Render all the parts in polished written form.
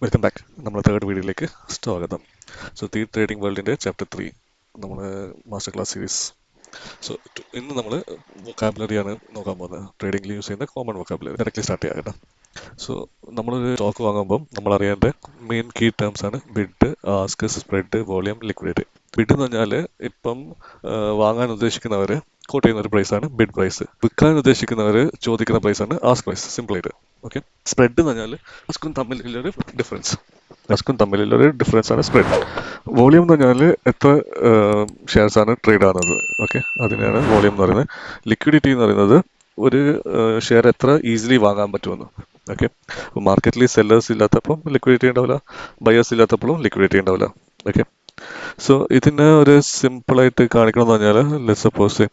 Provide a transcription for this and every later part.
Welcome back. നമ്മുടെ third വീഡിയോയിലേക്ക് സ്വാഗതം. സോ ദി ട്രേഡിംഗ് വേൾഡിൻ്റെ ചാപ്റ്റർ 3 നമ്മൾ മാസ്റ്റർ ക്ലാസ് സീരീസ്. സോ ഇന്ന് നമ്മൾ വൊക്കാബുലറിയാണ് നോക്കാൻ പോകുന്നത്. ട്രേഡിംഗിൽ യൂസ് ചെയ്യുന്ന കോമൺ വൊക്കാബുലറി ഡയറക്റ്റ്ലി സ്റ്റാർട്ട് ചെയ്യാം കേട്ടോ. സോ നമ്മളൊരു സ്റ്റോക്ക് വാങ്ങുമ്പം നമ്മൾ അറിയേണ്ട മെയിൻ കീ ടേംസ് ആണ് bid, ask, spread, volume, liquidity. Bid എന്ന് പറഞ്ഞാൽ ഇപ്പം വാങ്ങാൻ ഉദ്ദേശിക്കുന്നവർ കോട്ട് ചെയ്യുന്ന ഒരു പ്രൈസാണ് ബിഡ് പ്രൈസ്. വിൽക്കാൻ ഉദ്ദേശിക്കുന്നവർ ചോദിക്കുന്ന പ്രൈസാണ് ആസ്ക് പ്രൈസ്, സിമ്പിളായിട്ട്. ഓക്കെ. സ്പ്രെഡ് എന്ന് പറഞ്ഞാൽ ആസ്കും തമ്മിലുള്ളൊരു ഡിഫറൻസ്. ആസ്കും തമ്മിലുള്ളൊരു ഡിഫറൻസ് ആണ് സ്പ്രെഡ്. വോളിയം എന്ന് പറഞ്ഞാൽ എത്ര ഷെയർസ് ആണ് ട്രേഡ് ആകുന്നത്. ഓക്കെ, അതിനെയാണ് വോളിയം എന്ന് പറയുന്നത്. ലിക്വിഡിറ്റി എന്ന് പറയുന്നത് ഒരു ഷെയർ എത്ര ഈസിലി വാങ്ങാൻ പറ്റുമെന്ന്. ഓക്കെ, മാർക്കറ്റിൽ സെല്ലേഴ്സ് ഇല്ലാത്തപ്പം ലിക്വിഡിറ്റി ഉണ്ടാവില്ല, ബയേഴ്സ് ഇല്ലാത്തപ്പോഴും ലിക്വിഡിറ്റി ഉണ്ടാവില്ല. ഓക്കെ. സോ ഇതിനെ ഒരു സിമ്പിളായിട്ട് കാണിക്കണമെന്ന് പറഞ്ഞാൽ, ലെറ്റ്സ് സപ്പോസ്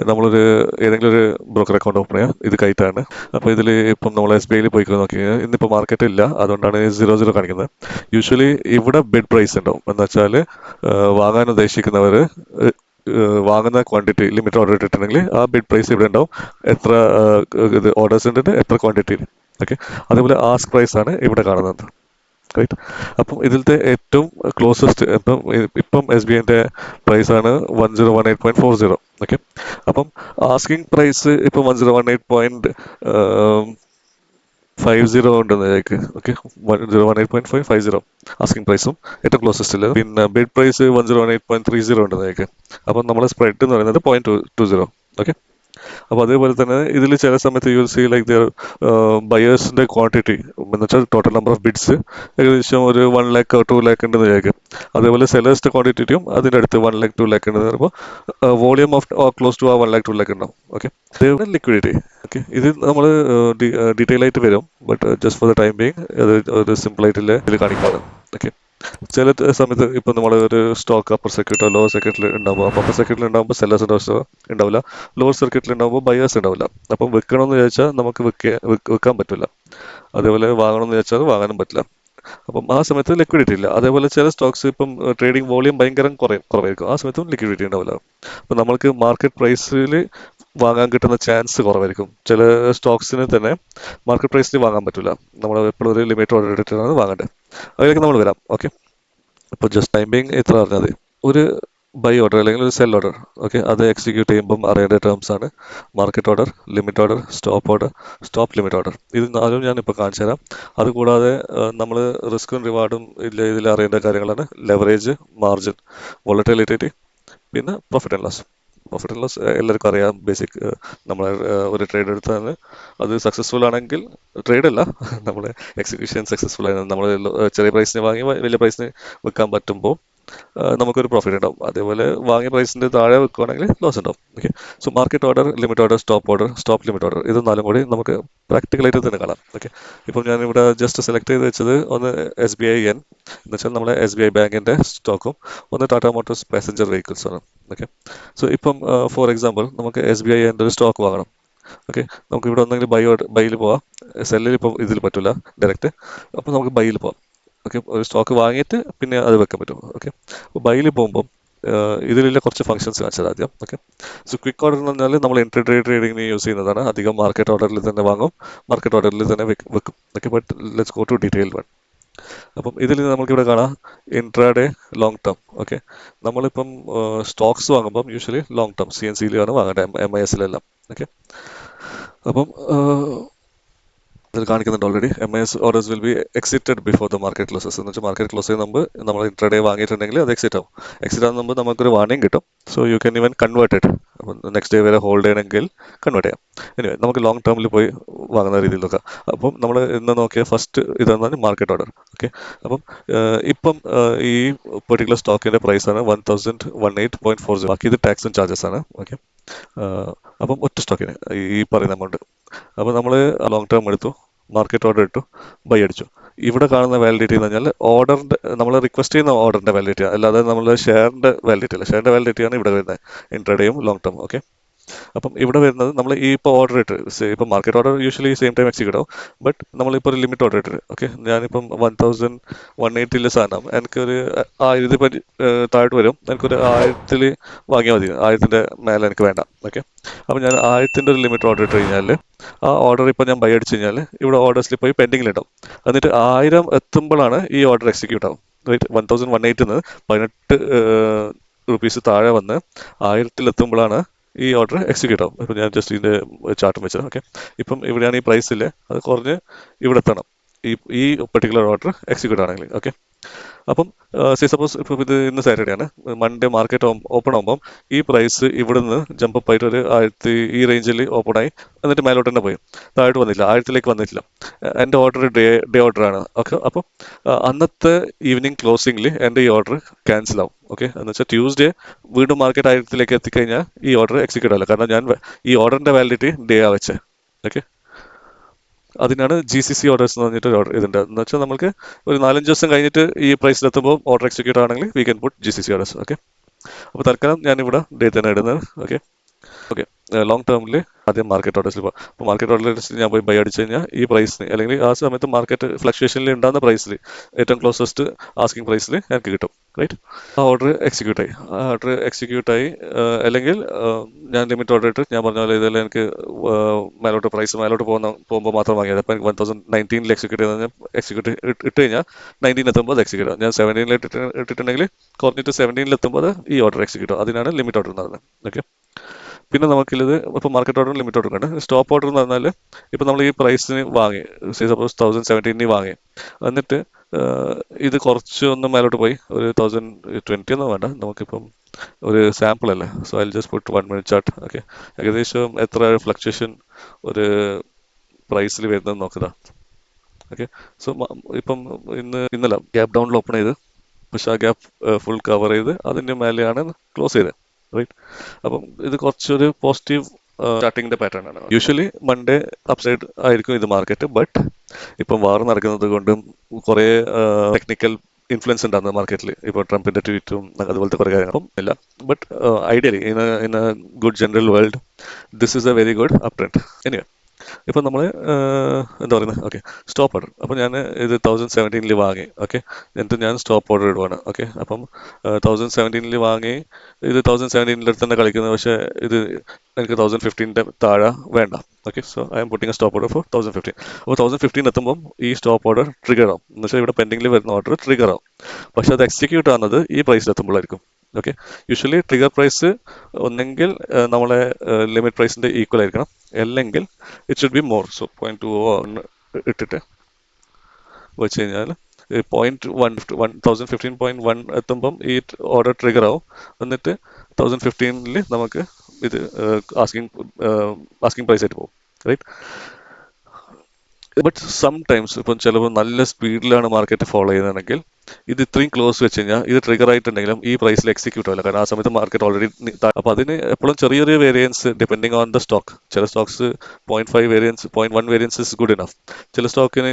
നമ്മളൊരു ഏതെങ്കിലും ഒരു ബ്രോക്കർ അക്കൗണ്ട് ഓപ്പൺ ചെയ്യുക. ഇത് കൈറ്റാണ്. അപ്പോൾ ഇതിൽ ഇപ്പം നമ്മൾ SBI പോയി നോക്കി കഴിഞ്ഞാൽ ഇന്നിപ്പോൾ മാർക്കറ്റ് ഇല്ല, അതുകൊണ്ടാണ് 0 കാണിക്കുന്നത്. യൂഷ്വലി ഇവിടെ ബിഡ് പ്രൈസ് ഉണ്ടാവും. എന്ന് വെച്ചാൽ വാങ്ങാൻ ഉദ്ദേശിക്കുന്നവർ വാങ്ങുന്ന ക്വാണ്ടിറ്റി ലിമിറ്റ് ഓർഡർ ഇട്ടിട്ടുണ്ടെങ്കിൽ ആ ബിഡ് പ്രൈസ് ഇവിടെ ഉണ്ടാവും. എത്ര ഇത് ഓർഡേഴ്സ് ഉണ്ട്, എത്ര ക്വാണ്ടിറ്റി. ഓക്കെ. അതേപോലെ ആസ്ക് പ്രൈസ് ആണ് ഇവിടെ കാണുന്നത്. റൈറ്റ്. അപ്പം ഇതിലത്തെ ഏറ്റവും ക്ലോസസ്റ്റ് ഇപ്പം SBIൻ്റെ പ്രൈസാണ് 1018.40. ഓക്കെ. അപ്പം ആസ്കിങ് പ്രൈസ് ഇപ്പം 1018.50 ഉണ്ടെന്ന് വിചാരിക്ക്. ഓക്കെ, 1018.50 ആസ്കിങ് പ്രൈസും ഏറ്റവും ക്ലോസസ്റ്റിൽ. പിന്നെ ബിഡ് പ്രൈസ് 1018.30 ഉണ്ടെന്ന് വിചാരിക്ക്. അപ്പം നമ്മുടെ സ്പ്രെഡ് എന്ന് പറയുന്നത് 0.20. ഓക്കെ. അപ്പോൾ അതേപോലെ തന്നെ ഇതിൽ ചില സമയത്ത് യു സി ലൈക്ക് ദിയർ ബയേഴ്സിൻ്റെ ക്വാണ്ടിറ്റി എന്ന് വെച്ചാൽ ടോട്ടൽ നമ്പർ ഓഫ് ബിഡ്സ് ഏകദേശം ഒരു 1 lakh 2 lakh ഉണ്ടെന്ന് വിചാരിക്കും. അതേപോലെ സെലേഴ്സിൻ്റെ ക്വാണ്ടിറ്റിയും അതിൻ്റെ അടുത്ത് 1 lakh 2 lakh ഉണ്ടെന്ന് പറയുമ്പോൾ വോളിയം ഓഫ് ക്ലോസ് ടു ആ 1 lakh 2 lakh ഉണ്ടാവും. ഓക്കെ. അതേപോലെ ലിക്വിഡിറ്റി. ഓക്കെ, ഇത് നമ്മൾ ഡീറ്റെയിൽ ആയിട്ട് വരും. But just for the time being അത് ഒരു സിമ്പിളായിട്ടുള്ള ഇതിൽ കാണിക്കുകയാണ്. ഓക്കെ. ചില സമയത്ത് ഇപ്പം നമ്മൾ ഒരു സ്റ്റോക്ക് അപ്പർ സർക്യൂട്ടോ ലോവർ സർക്യൂട്ടിൽ ഉണ്ടാകുമ്പോൾ, അപ്പർ സർക്യൂട്ടിൽ ഉണ്ടാകുമ്പോൾ സെല്ലേഴ്സ് ഉണ്ടാവില്ല, ലോവർ സർക്യൂട്ടിൽ ഉണ്ടാകുമ്പോൾ ബയേഴ്സ് ഉണ്ടാവില്ല. അപ്പം വിൽക്കണമെന്ന് ചോദിച്ചാൽ നമുക്ക് വിൽക്കാൻ പറ്റില്ല. അതേപോലെ വാങ്ങണമെന്ന് ചോദിച്ചാൽ വാങ്ങാനും പറ്റില്ല. അപ്പം ആ സമയത്ത് ലിക്വിഡിറ്റി ഇല്ല. അതേപോലെ ചില സ്റ്റോക്സ് ഇപ്പം ട്രേഡിംഗ് വോളിയം ഭയങ്കര കുറവായിരിക്കും. ആ സമയത്തും ലിക്വിഡിറ്റി ഉണ്ടാവില്ല. അപ്പം നമ്മൾക്ക് മാർക്കറ്റ് പ്രൈസിൽ വാങ്ങാൻ കിട്ടുന്ന ചാൻസ് കുറവായിരിക്കും. ചില സ്റ്റോക്സിന് തന്നെ മാർക്കറ്റ് പ്രൈസിൽ വാങ്ങാൻ പറ്റില്ല. നമ്മൾ എപ്പോഴും ഒരു ലിമിറ്റ് ഓർഡർ എടുത്തിട്ടാണ് വാങ്ങേണ്ടത്. അതിലേക്ക് നമ്മൾ വരാം. ഓക്കെ. ഇപ്പോൾ ജസ്റ്റ് ടൈമിങ് ഇത്ര പറഞ്ഞാൽ മതി. ഒരു ബൈ ഓർഡർ അല്ലെങ്കിൽ ഒരു സെൽ ഓർഡർ, ഓക്കെ, അത് എക്സിക്യൂട്ട് ചെയ്യുമ്പം അറിയേണ്ട ടേംസ് ആണ് market order, limit order, stop order, stop limit order. ഇത് നാലും ഞാൻ ഇപ്പോൾ കാണിച്ചു തരാം. അതുകൂടാതെ നമ്മൾ റിസ്ക്കും റിവാർഡും ഇതിൽ അറിയേണ്ട കാര്യങ്ങളാണ് ലെവറേജ്, മാർജിൻ, വോളറ്റിലിറ്റി, പിന്നെ profit and loss. Profit and loss എല്ലാവർക്കും അറിയാം. ബേസിക് നമ്മൾ ഒരു ട്രേഡ് എടുത്താൽ അത് സക്സസ്ഫുൾ ആണെങ്കിൽ, ട്രേഡ് അല്ല, നമ്മുടെ എക്സിക്യൂഷൻ സക്സസ്ഫുൾ ആയി നമ്മൾ ചെറിയ പ്രൈസിന് വാങ്ങി വലിയ പ്രൈസിന് വിൽക്കാൻ പറ്റുമ്പോൾ നമുക്കൊരു പ്രോഫിറ്റ് ഉണ്ടാവും. അതേപോലെ വാങ്ങിയ പ്രൈസിൻ്റെ താഴെ വെക്കുകയാണെങ്കിൽ ലോസ് ഉണ്ടാവും. Okay. So market order, limit order, stop limit order, ഇത് നാലും കൂടി നമുക്ക് പ്രാക്ടിക്കലായിട്ട് തന്നെ കാണാം. ഓക്കെ. ഇപ്പം ഞാനിവിടെ ജസ്റ്റ് സെലക്ട് ചെയ്ത് വെച്ചത് ഒന്ന് SBI എന്ന് വെച്ചാൽ നമ്മുടെ SBI ബാങ്കിൻ്റെ സ്റ്റോക്കും ഒന്ന് ടാറ്റ മോട്ടോഴ്സ് പാസഞ്ചർ വെഹിക്കിൾസ് ആണ്. ഓക്കെ. സോ ഇപ്പം ഫോർ എക്സാമ്പിൾ നമുക്ക് SBI ഒരു സ്റ്റോക്ക് വാങ്ങണം. ഓക്കെ. നമുക്ക് ഇവിടെ ഒന്നെങ്കിൽ ബൈയിൽ പോവാം. സെല്ലിൽ ഇപ്പോൾ ഇതിൽ പറ്റില്ല ഡയറക്റ്റ്. അപ്പോൾ നമുക്ക് ബൈയിൽ പോവാം. ഓക്കെ. ഒരു സ്റ്റോക്ക് വാങ്ങിയിട്ട് പിന്നെ അത് വെക്കാൻ പറ്റും. ഓക്കെ. അപ്പോൾ ബൈയിൽ പോകുമ്പം ഇതിലുള്ള കുറച്ച് ഫംഗ്ഷൻസ് കാണിച്ചത് ആദ്യം. ഓക്കെ. സോ ക്വിക്ക് ഓർഡർ എന്ന് പറഞ്ഞാൽ നമ്മൾ ഇൻട്രാഡേ ട്രേഡിങ്ങിന് യൂസ് ചെയ്യുന്നതാണ്. അധികം മാർക്കറ്റ് ഓർഡറിൽ തന്നെ വാങ്ങും, മാർക്കറ്റ് ഓർഡറിൽ തന്നെ വെക്കും. Okay. But let's go to detail one. അപ്പം ഇതിൽ നമുക്കിവിടെ കാണാം ഇൻട്രാഡേ, ലോങ് ടേം. ഓക്കെ. നമ്മളിപ്പം സ്റ്റോക്സ് വാങ്ങുമ്പം യൂഷ്വലി ലോങ് ടേം CNCയിലാണ് വാങ്ങേണ്ടത്, MISലല്ല. ഓക്കെ. അപ്പം ഇതിൽ കാണിക്കുന്നുണ്ട് already MIS orders will be exited before the market closes. എന്ന് വെച്ചാൽ മാർക്കറ്റ് ക്ലോസ് ചെയ്യുന്ന മുമ്പ് നമ്മൾ ഇൻട്രാഡേ വാങ്ങിയിട്ടുണ്ടെങ്കിൽ അത് എക്സിറ്റ് ആവും. എക്സിറ്റ് ആകുന്ന മുമ്പ് നമുക്കൊരു വാർണിംഗ് കിട്ടും. So you can even convert it. അപ്പം നെക്സ്റ്റ് ഡേ വരെ ഹോൾഡ് ചെയ്യണമെങ്കിൽ കൺവേർട്ട് ചെയ്യാം. എനിവേ നമുക്ക് ലോങ് ടേമിൽ പോയി വാങ്ങുന്ന രീതിയിൽ നോക്കാം. അപ്പം നമ്മൾ ഇന്ന് നോക്കിയ ഫസ്റ്റ് ഇതെന്നാണ് മാർക്കറ്റ് ഓർഡർ. ഓക്കെ. അപ്പം ഇപ്പം ഈ പെർട്ടിക്കുലർ സ്റ്റോക്കിൻ്റെ പ്രൈസാണ് 1018.40. ബാക്കി ഇത് ടാക്സും ചാർജസ് ആണ്. ഓക്കെ. അപ്പം ഒറ്റ സ്റ്റോക്കിന് ഈ പറയുന്ന എമൗണ്ട്. അപ്പോൾ നമ്മൾ ലോങ് ടേം എടുത്തു, മാർക്കറ്റ് ഓർഡർ ഇട്ടു, ബൈ അടിച്ചു. ഇവിടെ കാണുന്ന വാലിഡിറ്റി എന്ന് പറഞ്ഞാൽ ഓർഡറിൻ്റെ, നമ്മൾ റിക്വസ്റ്റ് ചെയ്യുന്ന ഓർഡറിൻ്റെ വാലിഡിറ്റി, അല്ലാതെ നമ്മൾ ഷെയറിൻ്റെ വാലിഡിറ്റി അല്ല. ഷെയറിൻ്റെ വാലിഡിറ്റിയാണ് ഇവിടെ വരുന്നത്, ഇൻട്രാഡേയും ലോങ് ടേം. ഓക്കെ. അപ്പം ഇവിടെ വരുന്നത് നമ്മൾ ഈ ഇപ്പോൾ ഓർഡർ ഇട്ട് ഇപ്പോൾ market order usually same time execute ആവും. ബട്ട് നമ്മളിപ്പോൾ ഒരു ലിമിറ്റ് ഓർഡർ ഇട്ട് ഓക്കെ, ഞാനിപ്പം 1180 സാധനം എനിക്കൊരു 1000 താഴോട്ട് വരും, എനിക്കൊരു 1000 വാങ്ങിയാൽ മതി, 1000 മേലെ എനിക്ക് വേണ്ട. ഓക്കെ, അപ്പം ഞാൻ 1000 ഒരു ലിമിറ്റ് ഓർഡർ ഇട്ട് കഴിഞ്ഞാൽ ആ ഓർഡർ ഇപ്പോൾ ഞാൻ ബൈ അടിച്ച് കഴിഞ്ഞാൽ ഇവിടെ ഓർഡർ സ്ലിപ്പ് പോയി പെൻഡിങ്ങിലുണ്ടാവും. എന്നിട്ട് 1000 എത്തുമ്പോഴാണ് ഈ ഓർഡർ എക്സിക്യൂട്ട് ആവും. റൈറ്റ്, 1180 18 റുപ്പീസ് താഴെ വന്ന് 1000 എത്തുമ്പോഴാണ് ഈ ഓർഡർ എക്സിക്യൂട്ട് ആവും. ഇപ്പം ഞാൻ ജസ്റ്റ് ഇതിൻ്റെ ചാർട്ടും വെച്ചത്. ഓക്കെ, ഇപ്പം ഇവിടെയാണ് ഈ പ്രൈസിൽ അത് കുറഞ്ഞ് ഇവിടെ എത്തണം ഈ ഈ പെർട്ടിക്കുലർ ഓർഡർ എക്സിക്യൂട്ട് ആണെങ്കിൽ. ഓക്കെ, അപ്പം സപ്പോസ് ഇപ്പോൾ ഇത് ഇന്ന് സാറ്റർഡേ ആണ്, മൺഡേ മാർക്കറ്റ് ഓപ്പൺ ആകുമ്പം ഈ പ്രൈസ് ഇവിടുന്ന് ജമ്പ് അപ്പ് ആയിട്ട് ഒരു 1000 ഈ റേഞ്ചിൽ ഓപ്പൺ ആയി, എന്നിട്ട് മേലോട്ട് തന്നെ പോയി, താഴോട്ട് വന്നില്ല, 1000 വന്നിട്ടില്ല. എൻ്റെ ഓർഡർ ഡേ ഓർഡർ ആണ്. ഓക്കെ, അപ്പം അന്നത്തെ ഈവനിങ് ക്ലോസിംഗിൽ എൻ്റെ ഈ ഓർഡർ ക്യാൻസൽ ആവും. ഓക്കെ, എന്ന് വെച്ചാൽ ട്യൂസ്ഡേ വീണ്ടും മാർക്കറ്റ് 1000 എത്തിക്കഴിഞ്ഞാൽ ഈ ഓർഡർ എക്സിക്യൂട്ട് ആവില്ല, കാരണം ഞാൻ ഈ ഓർഡറിൻ്റെ വാലിഡിറ്റി ഡേ ആ വെച്ചേ. ഓക്കെ, അതിനാണ് GCC ഓർഡേഴ്സ് എന്ന് പറഞ്ഞിട്ട് ഒരു ഓർഡർ ഇതുണ്ട്. എന്ന് വെച്ചാൽ നമുക്ക് ഒരു 4-5 ദിവസം കഴിഞ്ഞിട്ട് ഈ പ്രൈസിലെത്തുമ്പോൾ ഓർഡർ എക്സിക്യൂട്ട് ആണെങ്കിൽ we can put GCC orders. Okay, അപ്പോൾ തൽക്കാലം ഞാനിവിടെ ഡേ തന്നെ ഇടുന്നത്. ഓക്കെ ഓക്കെ, ലോങ് ടേമിൽ ആദ്യം മാർക്കറ്റ് ഓർഡേഴ്സിൽ പോകാം. അപ്പോൾ മാർക്കറ്റ് ഓർഡേഴ്സിൽ ഞാൻ പോയി ബൈ അടിച്ച് കഴിഞ്ഞാൽ ഈ പ്രൈസിന്, അല്ലെങ്കിൽ ആ സമയത്ത് മാർക്കറ്റ് ഫ്ലക്ച്വേഷനിൽ ഉണ്ടാകുന്ന പ്രൈസിൽ ഏറ്റവും ക്ലോസസ്റ്റ് ആസ്കിംഗ് പ്രൈസിൽ എനിക്ക് കിട്ടും. റൈറ്റ്, ആ ഓർഡർ എക്സിക്യൂട്ട് ആയി, അല്ലെങ്കിൽ ഞാൻ ലിമിറ്റ് ഓർഡർ ഇട്ട് ഞാൻ പറഞ്ഞ പോലെ ഇതെല്ലാം എനിക്ക് മേലോട്ട് പോകുമ്പോൾ മാത്രം വാങ്ങിയത്. അപ്പോൾ എനിക്ക് 1019 എക്സിക്യൂട്ട് ഇട്ട് കഴിഞ്ഞാൽ 19 എത്തുമ്പോൾ അത് എക്സിക്യൂട്ട് ആവും. ഞാൻ 17 ഇട്ടിട്ടുണ്ടെങ്കിൽ കുറഞ്ഞിട്ട് 17 എത്തുമ്പോൾ ഈ ഓർഡർ എക്സിക്യൂട്ട് ആവും. അതിനാണ് ലിമിറ്റ് ഓർഡർ എന്ന് പറയുന്നത്. ഓക്കെ, പിന്നെ നമുക്കിത് ഇപ്പോൾ മാർക്കറ്റ് ഓർഡർ ലിമിറ്റ് ഓർഡർ ഉണ്ട്. സ്റ്റോപ്പ് ഓർഡർ എന്ന് പറഞ്ഞാൽ ഇപ്പോൾ നമ്മൾ ഈ പ്രൈസിന് വാങ്ങി, സപ്പോസ് 1017 വാങ്ങി, എന്നിട്ട് ഇത് കുറച്ച് ഒന്ന് മേലോട്ട് പോയി, ഒരു 1020 ഒന്നും വേണ്ട, നമുക്കിപ്പം ഒരു സാമ്പിൾ അല്ലേ, so I just put 1 minute chart. Okay, ഏകദേശം എത്ര ഫ്ലക്ച്വേഷൻ ഒരു പ്രൈസിൽ വരുന്നത് നോക്കുക. ഓക്കെ, സോ ഇപ്പം ഇന്നലെ ഗ്യാപ്പ് ഡൗണിൽ ഓപ്പൺ ചെയ്ത്, പക്ഷെ ആ ഗ്യാപ്പ് ഫുൾ കവർ ചെയ്ത് അതിൻ്റെ മേലെയാണ് ക്ലോസ് ചെയ്തത്. റൈറ്റ്, അപ്പം ഇത് കുറച്ചൊരു പോസിറ്റീവ് സ്റ്റാർട്ടിങ്ങിന്റെ പാറ്റേൺ ആണ്. യൂഷ്വലി മൺഡേ അപ്സൈഡ് ആയിരിക്കും ഇത് മാർക്കറ്റ്, ബട്ട് ഇപ്പം വാർ നടക്കുന്നത് കൊണ്ടും കുറേ ടെക്നിക്കൽ ഇൻഫ്ലുവൻസ് ഉണ്ടാകുന്നത് മാർക്കറ്റിൽ, ഇപ്പോൾ ട്രംപിന്റെ ട്വീറ്റും അതുപോലത്തെ കുറേ കാര്യങ്ങളും ഇല്ല. But ideally in A good general world this is A very good up trend. Anyway, ഇപ്പം നമ്മൾ എന്താ പറയുന്നത്, ഓക്കെ, സ്റ്റോപ്പ് ഓർഡർ. അപ്പോൾ ഞാൻ ഇത് 1017 വാങ്ങി. ഓക്കെ, എന്നിട്ട് ഞാൻ സ്റ്റോപ്പ് ഓർഡർ ഇടുവാണ്. ഓക്കെ, അപ്പം 1017 വാങ്ങി, ഇത് 1017 അടുത്ത് തന്നെ കളിക്കുന്നത്, പക്ഷേ ഇത് എനിക്ക് 1015 താഴെ വേണ്ട. Okay, so I'm putting a stop order for 1015. അപ്പോൾ 1015 എത്തുമ്പം ഈ സ്റ്റോപ്പ് ഓർഡർ ട്രിഗർ ആവും. എന്ന് വെച്ചാൽ ഇവിടെ പെൻഡിങ്ങിൽ വരുന്ന ഓർഡർ ട്രിഗർ ആവും, പക്ഷെ അത് എക്സിക്യൂട്ട് ആവുന്നത് ഈ പ്രൈസിലെത്തുമ്പോഴായിരിക്കും. ഓക്കെ, യൂഷ്വലി ട്രിഗർ പ്രൈസ് ഒന്നെങ്കിൽ നമ്മളെ ലിമിറ്റ് പ്രൈസിന്റെ ഈക്വൽ ആയിരിക്കണം, അല്ലെങ്കിൽ it should be more. So 0.20 ഇട്ടിട്ട് വെച്ച് കഴിഞ്ഞാൽ 1015.1 എത്തുമ്പം ഈ ഓർഡർ ട്രിഗർ ആവും. എന്നിട്ട് 1015 നമുക്ക് ഇത് ആസ്കിംഗ് പ്രൈസ് ആയിട്ട് പോകും. റൈറ്റ്, ബട്ട് സം ടൈംസ് ഇപ്പം ചിലപ്പോൾ നല്ല സ്പീഡിലാണ് മാർക്കറ്റ് ഫോളോ ചെയ്യുന്നതെങ്കിൽ ഇത് ഇത്രയും ക്ലോസ് വെച്ച് കഴിഞ്ഞാൽ ഇത് ട്രിഗർ ആയിട്ടുണ്ടെങ്കിലും ഈ പ്രൈസിൽ എക്സിക്യൂട്ട് ആവില്ല, കാരണം ആ സമയത്ത് മാർക്കറ്റ് ഓൾറെഡി. അപ്പോൾ അതിന് എപ്പോഴും ചെറിയ variance depending on the stock. ചില stocks 0.5 variance, 0.1 variance is good enough. ചില സ്റ്റോക്കിന്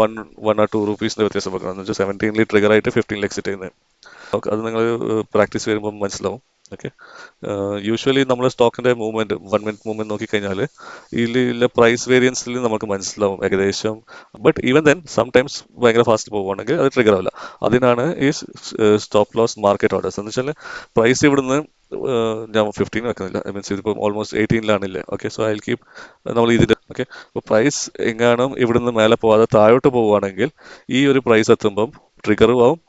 1 or 2 റുപ്പീസിന്റെ വ്യത്യാസം വെക്കണം. എന്ന് വെച്ചാൽ 17 ട്രിഗർ ആയിട്ട് 15 എക്സിറ്റ് ചെയ്യുന്നത്. അത് നിങ്ങൾ പ്രാക്ടീസ് വരുമ്പോൾ മനസ്സിലാവും. ഓക്കെ, യൂഷ്വലി നമ്മൾ സ്റ്റോക്കിന്റെ മൂവ്മെന്റ് 1 മിനിറ്റ് മൂവ്മെന്റ് നോക്കിക്കഴിഞ്ഞാൽ ഇതിലെ പ്രൈസ് വേരിയൻസിൽ നമുക്ക് മനസ്സിലാവും ഏകദേശം. ബട്ട് ഈവൻ ദെൻ സംടൈംസ് ഭയങ്കര ഫാസ്റ്റ് പോകുവാണെങ്കിൽ അത് ട്രിഗർ ആവില്ല. അതിനാണ് ഈ സ്റ്റോപ്പ് ലോസ് മാർക്കറ്റ് ഓർഡേഴ്സ്. എന്ന് വെച്ചാൽ പ്രൈസ് ഇവിടുന്ന് ഞാൻ 15 വെക്കുന്നില്ല, ഐ മീൻസ് ഇതിപ്പോൾ almost 18 okay, so I keep നമ്മൾ ഇതിന്റെ. ഓക്കെ, അപ്പോൾ പ്രൈസ് എങ്ങാനും ഇവിടുന്ന് മേലെ പോവാതെ താഴോട്ട് പോവുകയാണെങ്കിൽ ഈ ഒരു പ്രൈസ് എത്തുമ്പം ട്രിഗറും ആവും,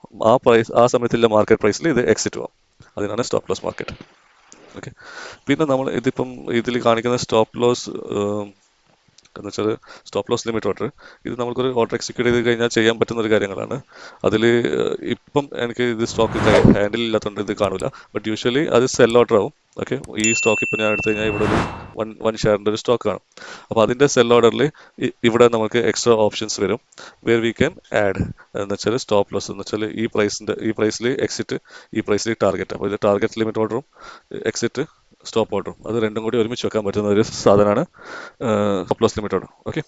ആ സമയത്തുള്ള മാർക്കറ്റ് പ്രൈസിൽ ഇത് എക്സിറ്റും ആവും. അതിനാണ് സ്റ്റോപ്പ് ലോസ് മാർക്കറ്റ്. ഓക്കെ, പിന്നെ നമ്മൾ ഇതിൽ കാണിക്കുന്ന സ്റ്റോപ്പ് ലോസ് എന്ന് വെച്ചാൽ സ്റ്റോപ്പ് ലോസ് ലിമിറ്റ് ഓർഡർ. ഇത് നമുക്കൊരു ഓർഡർ എക്സിക്യൂട്ട് ചെയ്ത് കഴിഞ്ഞാൽ ചെയ്യാൻ പറ്റുന്ന ഒരു കാര്യങ്ങളാണ്. അതിൽ ഇപ്പം എനിക്ക് ഇത് സ്റ്റോക്ക് ഹാൻഡിൽ ഇല്ലാത്തതുകൊണ്ട് ഇത് കാണൂല, ബട്ട് യൂഷ്വലി അത് സെൽ ഓർഡർ ആവും. ഓക്കെ, ഈ സ്റ്റോക്ക് ഇപ്പം ഞാൻ എടുത്തു കഴിഞ്ഞാൽ ഇവിടെ ഒരു വൺ ഷെയറിൻ്റെ ഒരു സ്റ്റോക്ക് കാണും. അപ്പോൾ അതിൻ്റെ സെൽ ഓർഡറിൽ ഇവിടെ നമുക്ക് എക്സ്ട്രാ ഓപ്ഷൻസ് വരും, വേർ വി ക്യാൻ ആഡ്. എന്ന് വെച്ചാൽ സ്റ്റോപ്പ് ലോസ് എന്ന് വെച്ചാൽ ഈ പ്രൈസിൽ എക്സിറ്റ്, ഈ പ്രൈസിൽ ടാർഗറ്റ്. അപ്പോൾ ഇത് ടാർഗറ്റ് ലിമിറ്റ് ഓർഡറും എക്സിറ്റ് സ്റ്റോപ്പ് ഓർഡറും അത് രണ്ടും കൂടി ഒരുമിച്ച് വെക്കാൻ പറ്റുന്ന ഒരു സാധനമാണ് stop loss limit order. Okay,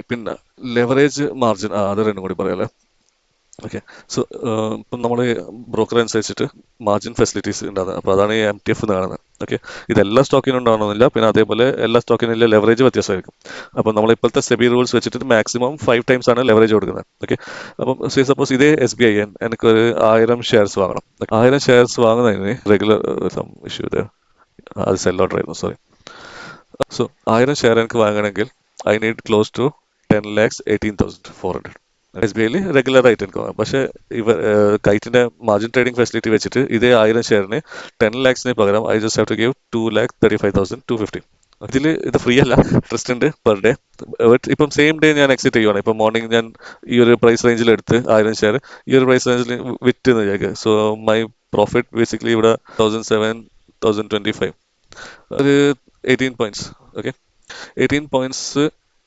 പിന്നെ ലെവറേജ് മാർജിൻ, അത് രണ്ടും കൂടി പറയാം. ഓക്കെ. സോ ഇപ്പം നമ്മൾ ബ്രോക്കർ അനുസരിച്ചിട്ട് മാർജിൻ ഫെസിലിറ്റീസ് ഉണ്ടാകുന്നത്. അപ്പോൾ അതാണ് ഈ MTF എന്ന് കാണുന്നത്. ഓക്കെ. ഇത് എല്ലാ സ്റ്റോക്കിനും ഉണ്ടാവണമെന്നില്ല. പിന്നെ അതേപോലെ എല്ലാ സ്റ്റോക്കിനും ഇല്ല ലെവറേജ് വ്യത്യാസമായിരിക്കും. അപ്പം നമ്മൾ ഇപ്പോഴത്തെ സെബി റൂൾസ് വെച്ചിട്ട് മാക്സിമം 5 ടൈംസ് ആണ് ലെവറേജ് കൊടുക്കുന്നത്. ഓക്കെ. അപ്പം സപ്പോസ് ഇതേ SBI എനിക്കൊരു 1000 ഷെയർസ് വാങ്ങണം. 1000 ഷെയർസ് വാങ്ങുന്നതിന് റെഗുലർ സം ഇഷ്യൂ ഇത് അത് സെൽ ഓർഡർ ആയിരുന്നു, സോറി. സോ 1000 ഷെയർ എനിക്ക് വാങ്ങണമെങ്കിൽ I need close to 10,18,400. SBI regular ആയിട്ട് എനിക്ക് വാങ്ങാം. പക്ഷേ കൈറ്റിന്റെ മാർജിൻ ട്രേഡിംഗ് ഫെസിലിറ്റി വെച്ചിട്ട് ഇതേ 1000 ഷെയറിന് 10 ലാക്സിന് പകരം I just have to give 2,35,250. ഇത് ഫ്രീ അല്ല, ഇൻട്രസ്റ്റ് ഉണ്ട് പെർ ഡേ. ഇപ്പം സെയിം ഡേ ഞാൻ എക്സിറ്റ് ചെയ്യുവാണ്. ഇപ്പം മോർണിംഗ് ഞാൻ ഈ ഒരു പ്രൈസ് റേഞ്ചിൽ എടുത്ത് 1000 ഷെയർ ഈ ഒരു പ്രൈസ് റേഞ്ചിൽ വിറ്റ് എന്ന് വിചാരിക്കുക. സോ മൈ പ്രോഫിറ്റ് ബേസിക്കലി ഇവിടെ 1,007,025 ഒരു 18 പോയിന്റ്സ്. ഓക്കെ. 18 പോയിന്റ്സ്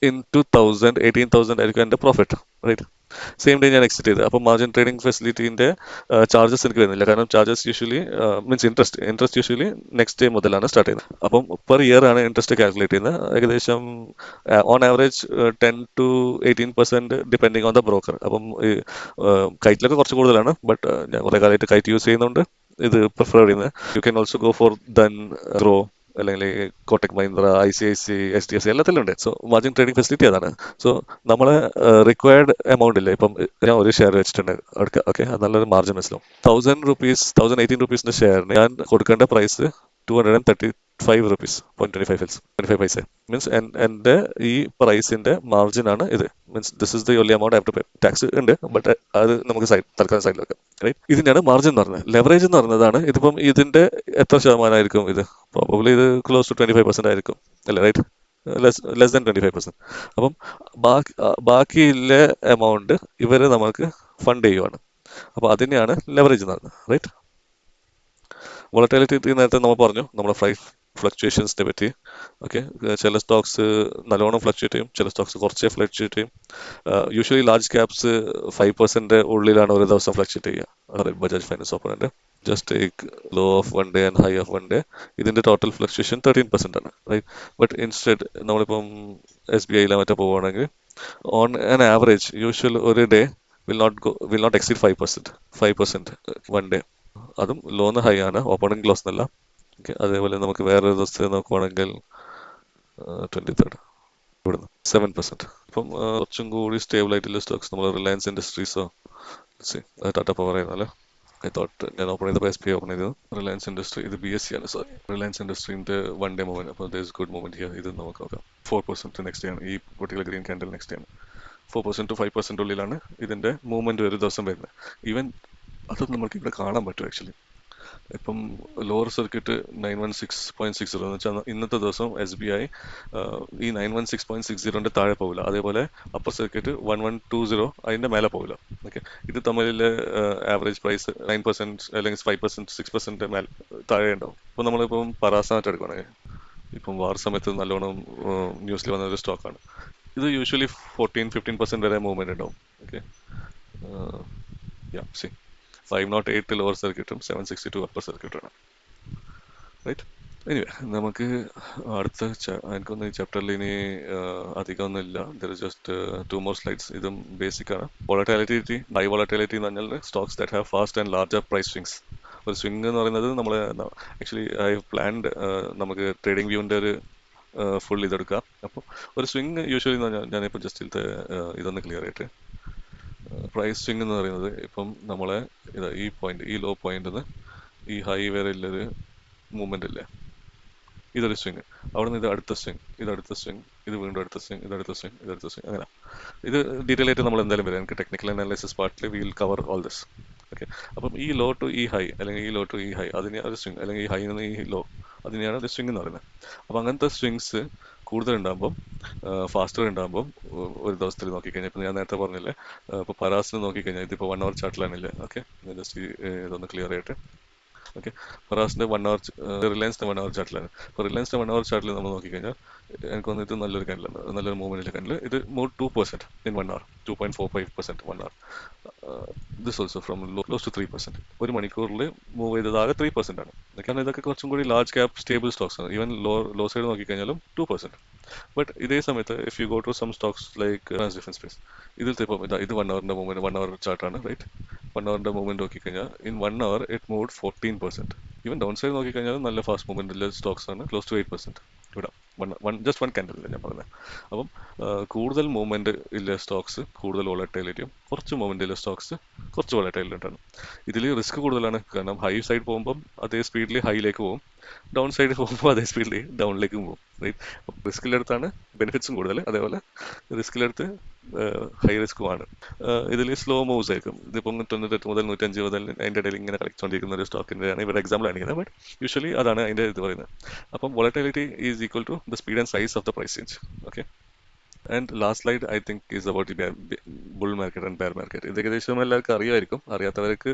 ഇൻറ്റു 18,000 ആയിരിക്കും എൻ്റെ പ്രോഫിറ്റ്, റൈറ്റ്? സെയിം ഡേ ഞാൻ എക്സിറ്റ് ചെയ്ത്. അപ്പോൾ മാർജിൻ ട്രേഡിംഗ് ഫെസിലിറ്റീൻ്റെ ചാർജസ് എനിക്ക് വരുന്നില്ല. കാരണം charges usually means interest usually next day മുതലാണ് സ്റ്റാർട്ട് ചെയ്യുന്നത്. അപ്പം പെർ ഇയർ ആണ് ഇൻട്രസ്റ്റ് കാൽക്കുലേറ്റ് ചെയ്യുന്നത്. ഏകദേശം on average 10 to 18% depending on the broker. അപ്പം ഈ കൈറ്റിലൊക്കെ കുറച്ച് കൂടുതലാണ്. ബട്ട് ഞാൻ കുറേ കാലമായിട്ട് കൈറ്റ് യൂസ് ചെയ്യുന്നുണ്ട് ഇത് പ്രിഫർ ചെയ്യുന്നത്. You can also go for then Groww അല്ലെങ്കിൽ കോട്ടക് മഹീന്ദ്ര, ICICI, HDFC എല്ലാത്തിലും ഉണ്ട്. സോ മാർജിൻ ട്രേഡിംഗ് ഫെസിലിറ്റി അതാണ്. സോ നമ്മളെ റിക്വയർഡ് എമൗണ്ട് ഇല്ലേ, ഇപ്പം ഞാൻ ഒരു ഷെയർ വെച്ചിട്ടുണ്ട് അടുക്ക, ഓക്കെ, അത് നല്ലൊരു മാർജിൻ മനസ്സിലാവും. 1,000 rupees 1,018 ഷെയറിന് ഞാൻ കൊടുക്കേണ്ട പ്രൈസ് 235 rupees 0.25 മീൻസ് എൻ്റെ ഈ പ്രൈസിന്റെ മാർജിൻ ആണ് ഇത്. Means this is the only amount have to pay. Tax ഉണ്ട്, ബട്ട് അത് നമുക്ക് തൽക്കാലം സൈഡിൽ വെക്കാം, റൈറ്റ്? ഇതിന്റെയാണ് മാർജിൻ എന്ന് പറയുന്നത്. ലെവറേജ് എന്ന് പറയുന്നതാണ് ഇതിപ്പം ഇതിന്റെ എത്ര ശതമാനമായിരിക്കും ഇത്? പ്രോബബ്ലി ഇത് ക്ലോസ് ടു 25% ആയിരിക്കും, അല്ലേ, റൈറ്റ്? Less than 25%. അപ്പം ബാക്കിയുള്ള എമൗണ്ട് ഇവര് നമുക്ക് ഫണ്ട് ചെയ്യുവാണ്. അപ്പോൾ അതിനെയാണ് ലെവറേജ് എന്ന് പറയുന്നത്, റൈറ്റ്? വോളറ്റാലിറ്റി നേരത്തെ നമ്മൾ പറഞ്ഞു, നമ്മുടെ പ്രൈസ് ഫ്ലക്ച്വേഷൻസിനെ പറ്റി. ഓക്കെ. ചില സ്റ്റോക്സ് നല്ലോണം ഫ്ലക്ച്വേറ്റ് ചെയ്യും, ചില സ്റ്റോക്സ് കുറച്ചേ ഫ്ലക്ച്വേറ്റ് ചെയ്യും. യൂഷ്വലി ലാർജ് ക്യാപ്സ് 5% ഉള്ളിലാണ് ഒരു ദിവസം ഫ്ലക്ച്വേറ്റ് ചെയ്യുക. ബജാജ് ഫൈനാൻസ് ഓപ്പണന്റ് just take low of 1 day and high of 1 day. ഇതിന്റെ ടോട്ടൽ ഫ്ലക്ച്വേഷൻ 13% ആണ്, റൈറ്റ്? ബട്ട് ഇൻസ്റ്റെഡ് നമ്മളിപ്പം SBI മറ്റേ പോവുകയാണെങ്കിൽ ഓൺ ആൻ ആവറേജ് യൂഷ്വൽ ഒരു day will not exceed 5% 1 day. അതും ലോന്ന് ഹൈ ആണ്, ഓപ്പണിംഗ് ക്ലോസ് എന്നല്ല. ഓക്കെ. അതേപോലെ നമുക്ക് വേറൊരു ദിവസത്തെ നോക്കുവാണെങ്കിൽ 23rd ഇവിടുന്ന് 7%. ഇപ്പം കുറച്ചും കൂടി സ്റ്റേബിൾ ആയിട്ടുള്ള സ്റ്റോക്സ് നമ്മൾ റിലയൻസ് ഇൻഡസ്ട്രീസോ, ടാറ്റ പവർ ആയിരുന്നല്ലേ. ഐ തോട്ട് ഞാൻ ഓപ്പൺ ചെയ്തപ്പോൾ SBI ഓപ്പൺ ചെയ്തത്. റിലയൻസ് ഇൻഡസ്ട്രി ഇത് BSE ആണ്, സോറി. റിലയൻസ് ഇൻഡസ്ട്രീൻ്റെ 1 day മൂവ്മെന്റ്. അപ്പോൾ there is good movement here. ഇത് നമുക്ക് നോക്കാം. 4% നെക്സ്റ്റ് ഡേ ആണ് ഈ particular green candle. Next day ആണ് 4% to 5% ഉള്ളിലാണ് ഇതിന്റെ മൂവ്മെന്റ് ഒരു ദിവസം വരുന്നത്. ഈവൻ അത് നമുക്ക് ഇവിടെ കാണാൻ പറ്റും ആക്ച്വലി. ഇപ്പം ലോവർ സർക്യൂട്ട് 916.60 എന്ന് വെച്ചാൽ ഇന്നത്തെ ദിവസം SBI ഈ 916.60 താഴെ പോകില്ല. അതേപോലെ അപ്പർ സർക്യൂട്ട് 1120 അതിന്റെ മേലെ പോകില്ല. ഓക്കെ. ഇത് തമ്മിലെ ആവറേജ് പ്രൈസ് 9% അല്ലെങ്കിൽ 5% 6% താഴെ ഉണ്ടാവും. ഇപ്പം നമ്മളിപ്പം പരാസാറ്റ് എടുക്കുകയാണെങ്കിൽ ഇപ്പം വാർ സമയത്ത് നല്ലോണം ന്യൂസിൽ വന്ന ഒരു സ്റ്റോക്കാണ് ഇത്. യൂഷ്വലി 14-15% വരെ മൂവ്മെന്റ് ഉണ്ടാവും. ഓക്കെ. സി 508 ലോവർ സർക്യൂട്ടും 762 അപ്പർ സർക്യൂട്ടാണ്, റൈറ്റ്? എനിവേ നമുക്ക് അടുത്ത എനിക്കൊന്ന് ഈ ചാപ്റ്ററിൽ ഇനി അധികം ഒന്നും ഇല്ല. There is just 2 more slides. ഇതും ബേസിക് ആണ്. വോളറ്റാലിറ്റി, ഹൈ വോളറ്റാലിറ്റി എന്ന് പറഞ്ഞാൽ stocks that have fast and larger price swings. ഒരു സ്വിങ് എന്ന് പറയുന്നത് നമ്മൾ ആക്ച്വലി ഐ പ്ലാൻഡ് നമുക്ക് ട്രേഡിംഗ് വ്യൂവിൻ്റെ ഒരു ഫുൾ ഇതെടുക്കാം. അപ്പോൾ ഒരു സ്വിങ് യൂഷ്വലി ഞാനിപ്പോൾ ജസ്റ്റ് ഇതൊന്ന് ക്ലിയർ ആയിട്ട് പ്രൈസ് സ്വിങ് എന്ന് പറയുന്നത് ഇപ്പം നമ്മളെ ഈ പോയിന്റ്, ഈ ലോ പോയിന്റ് ഈ ഹൈ വരെ ഉള്ളൊരു മൂവ്മെന്റ് ഇല്ലേ, ഇതൊരു സ്വിങ്. അവിടെ നിന്ന് ഇത് അടുത്ത സ്വിങ്, ഇത് അടുത്ത സ്വിങ്, ഇത് വീണ്ടും അടുത്ത സ്വിങ്, ഇത് അടുത്ത സ്വിങ്, ഇത് അടുത്ത സ്വിങ്, അങ്ങനെ. ഇത് ഡീറ്റെയിൽ ആയിട്ട് നമ്മൾ എന്തായാലും വരാം. എനിക്ക് ടെക്നിക്കൽ അനാലിസിസ് പാർട്ടിൽ will cover all this. Okay. അപ്പം ഈ ലോ ടു ഈ ഹൈ അല്ലെങ്കിൽ ഈ ലോ ടു ഈ ഹൈ അതിനെ ഒരു സ്വിങ്, അല്ലെങ്കിൽ ഈ ഹൈ നിന്ന് ഈ ലോ അതിനെയാണ് ഒരു സ്വിങ് എന്ന് പറയുന്നത്. അപ്പം അങ്ങനത്തെ സ്വിങ്സ് കൂടുതൽ ഉണ്ടാകുമ്പം ഫാസ്റ്റർ ഉണ്ടാകുമ്പം ഒരു ദിവസത്തിൽ നോക്കിക്കഴിഞ്ഞാൽ ഇപ്പം ഞാൻ നേരത്തെ പറഞ്ഞില്ലേ, ഇപ്പോൾ പരാസിന് നോക്കിക്കഴിഞ്ഞാൽ ഇതിപ്പോൾ 1 hour ചാർട്ടിലാണില്ലേ. ഓക്കെ. ഞാൻ ജസ്റ്റ് ഇതൊന്ന് ക്ലിയർ ആയിട്ട്. ഓക്കെ. പറാസിന്റെ 1 hour, റിലയൻസിന്റെ 1 hour ചാർട്ടിലാണ്. ഇപ്പോൾ റിലയൻസിന്റെ 1 hour ചാർട്ടിൽ നമ്മൾ നോക്കിക്കഴിഞ്ഞാൽ എനിക്ക് തോന്നുന്നു ഇത് നല്ലൊരു കണ്ടിലാണ്, നല്ലൊരു മൂവ്മെന്റിലെ കണ്ടിൽ. ഇത് move 2% in 1 hour, 2.45% 1 hour. This also from close to 3%. ഒരു മണിക്കൂറിൽ മൂവ് ചെയ്തത് ആകെ 3% ആണ്. കാരണം ഇതൊക്കെ കുറച്ചും കൂടി ലാർജ് ക്യാപ് സ്റ്റേബിൾ സ്റ്റോക്സ് ആണ്. ഈവൻ ലോ സൈഡ് നോക്കിക്കഴിഞ്ഞാലും 2%. ബട്ട് ഇതേ സമയത്ത് if you go to some stocks like defence space, ഇതിലത്തെ ഇപ്പം ഇത് 1 hourന്റെ മൂവ്മെന്റ്, 1 hour ചാർട്ടാണ്, റൈറ്റ്? 1 hourന്റെ മൂവ്മെന്റ് നോക്കിക്കഴിഞ്ഞാൽ in 1 hour it moved 14%. Even down side നോക്കിക്കഴിഞ്ഞാൽ നല്ല ഫാസ്റ്റ് മൂവ്മെന്റിലെ സ്റ്റോക്സ് ആണ്, ക്ലോസ് ടു 8%. ഇവിടെ ജസ്റ്റ് വൺ ക്യാൻഡിൽ ഞാൻ പറഞ്ഞത്. അപ്പം കൂടുതൽ മൂവ്മെന്റ് ഇല്ല സ്റ്റോക്സ് കൂടുതൽ വോളറ്റൈലിറ്റിയും, കുറച്ച് മൂവ്മെന്റ് ഇല്ല സ്റ്റോക്സ് കുറച്ച് വോളറ്റൈലിറ്റിയാണ്. ഇതിൽ റിസ്ക് കൂടുതലാണ്, കാരണം ഹൈ സൈഡ് പോകുമ്പം അതേ സ്പീഡിൽ ഹൈയിലേക്ക് പോകും, ഡൗൺ സൈഡ് പോകുമ്പോൾ അതേ സ്പീഡിൽ ഡൗണിലേക്കും പോകും, റൈറ്റ്? റിസ്കിലെടുത്താണ് ബെനിഫിറ്റ്സും കൂടുതൽ, അതേപോലെ റിസ്കിലെടുത്ത് ഹൈ റിസ്ക്കുമാണ്. ഇതിൽ സ്ലോ മൂവ്സ് ആയിരിക്കും. ഇതിപ്പം 98 മുതൽ 105 മുതൽ അതിൻ്റെ ഇടയിൽ ഇങ്ങനെ കളിച്ചുകൊണ്ടിരിക്കുന്ന ഒരു സ്റ്റോക്കിൻ്റെയാണ് ഇവിടെ എക്സാമ്പിൾ കാണിക്കുന്നത്. ബട്ട് യൂഷ്വലി അതാണ് അതിൻ്റെ ഇത് പറയുന്നത്. അപ്പം volatility is equal to the speed and size of the price change. Okay. And last slide I think is about bull market and bear market. ഇത് ഏകദേശം എല്ലാവർക്കും അറിയുമായിരിക്കും. അറിയാത്തവർക്ക്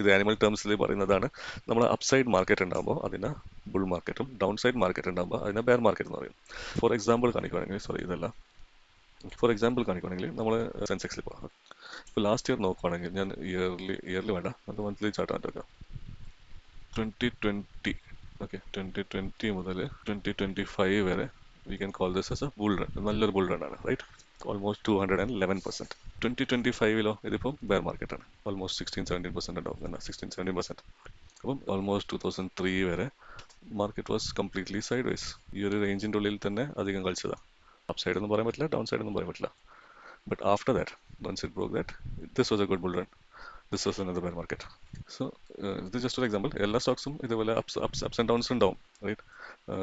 ഇത് ആനിമൽ ടേംസിൽ പറയുന്നതാണ്. നമ്മൾ അപ്സൈഡ് മാർക്കറ്റ് ഉണ്ടാകുമ്പോൾ അതിനെ ബുൾ മാർക്കറ്റും ഡൗൺ സൈഡ് മാർക്കറ്റ് ഉണ്ടാകുമ്പോൾ അതിനെ ബെയർ മാർക്കറ്റ് എന്ന് പറയും. ഫോർ എക്സാമ്പിൾ കാണിക്കുകയാണെങ്കിൽ, സോറി ഇതല്ല, ഫോർ എക്സാമ്പിൾ കാണിക്കുകയാണെങ്കിൽ നമ്മൾ സെൻസെക്സിൽ പോകാം. ഇപ്പോൾ ലാസ്റ്റ് ഇയർ നോക്കുകയാണെങ്കിൽ, ഞാൻ ഇയർലി വേണ്ട, അത് മന്ത്ലി ചാർട്ട് മാറ്റാം. 2020, ഓക്കെ, 2020 മുതൽ 2025 വരെ we can call this as A bull run. നല്ലൊരു ബുൾ റൺ ആണ്, റൈറ്റ്? ഓൾമോസ്റ്റ് 211%. 2025 ഇതിപ്പം ബെയർ മാർക്കറ്റാണ്. ഓൾമോസ്റ്റ് 16-17% ഉണ്ടാവും, 16-17%. അപ്പം ഓൾമോസ്റ്റ് 2003 വരെ market was completely side vice. ഈ ഒരു റേഞ്ചിൻ്റെ ഉള്ളിൽ തന്നെ അധികം കളിച്ചതാണ്. അപ്പ് സൈഡ് ഒന്നും പറയാൻ പറ്റില്ല, ഡൗൺ സൈഡ് ഒന്നും പറയാൻ പറ്റില്ല. But after that, once it broke that, this was a good bull run. This was another bear market. So ഇത് ജസ്റ്റ് ഒരു എക്സാമ്പിൾ. എല്ലാ സ്റ്റോക്സും ഇതുപോലെ അപ്സ് ആൻഡ് ഡൗൺസ് ഉണ്ടാവും, റൈറ്റ്?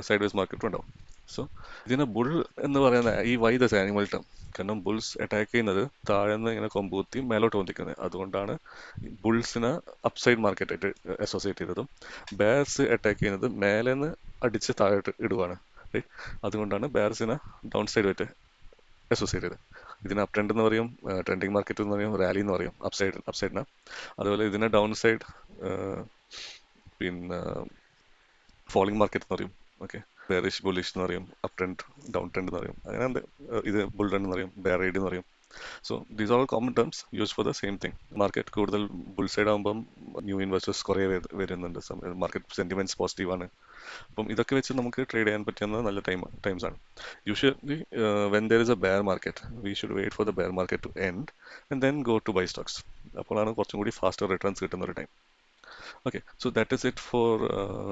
സൈഡ് വൈസ് മാർക്കറ്റും ഉണ്ടാവും. സോ ഇതിനെ ബുൾ എന്ന് പറയുന്ന ഈ വൈ ദസ് ആനിമൽ ടേം, കാരണം ബുൾസ് അറ്റാക്ക് ചെയ്യുന്നത് താഴെന്ന് ഇങ്ങനെ കൊമ്പൂത്തി മേലോട്ട് പൊന്തിക്കുന്നത്. അതുകൊണ്ടാണ് ബുൾസിനെ അപ്സൈഡ് മാർക്കറ്റായിട്ട് അസോസിയേറ്റ് ചെയ്തതും, ബെയർസ് അറ്റാക്ക് ചെയ്യുന്നത് മേലെന്ന് അടിച്ച് താഴോട്ട് ഇടുവാണ്, റൈറ്റ്? അതുകൊണ്ടാണ് ബെയർസിനെ ഡൗൺ സൈഡുമായിട്ട് അസോസിയേറ്റ് ചെയ്തത്. ഇതിനെ അപ് ട്രെൻഡ് എന്ന് പറയും, ട്രെൻഡിങ് മാർക്കറ്റ് എന്ന് പറയും, റാലി എന്ന് പറയും അപ്സൈഡിനെ. അതുപോലെ ഇതിനെ ഡൗൺ സൈഡ് പിന്നെ ഫോളിംഗ് മാർക്കറ്റ് എന്ന് പറയും. ഓക്കെ, ബെയറിഷ് ബുള്ളിഷ് എന്ന് പറയും, അപ് ട്രെൻഡ് ഡൗൺ ട്രെൻഡ് എന്ന് പറയും. അങ്ങനെ ഇത് ബുൾ റൺ എന്ന് പറയും, ബെയർ റൈഡ് എന്ന് പറയും. So these are all common terms use for the same thing. Market കൂടുതൽ ബുൾ സൈഡ് ആകുമ്പം ന്യൂ ഇൻവെസ്റ്റേഴ്സ് കുറേ വരുന്നുണ്ട്, മാർക്കറ്റ് സെന്റിമെന്റ്സ് പോസിറ്റീവാണ്. അപ്പം ഇതൊക്കെ വെച്ച് നമുക്ക് ട്രേഡ് ചെയ്യാൻ പറ്റുന്ന നല്ല ടൈംസ് ആണ്. Usually when there is a bear market, we should wait for the bear market to end and then go to buy stocks. അപ്പോഴാണ് കുറച്ചും കൂടി ഫാസ്റ്റർ റിട്ടേൺസ് കിട്ടുന്ന ഒരു time. Okay, so that is it for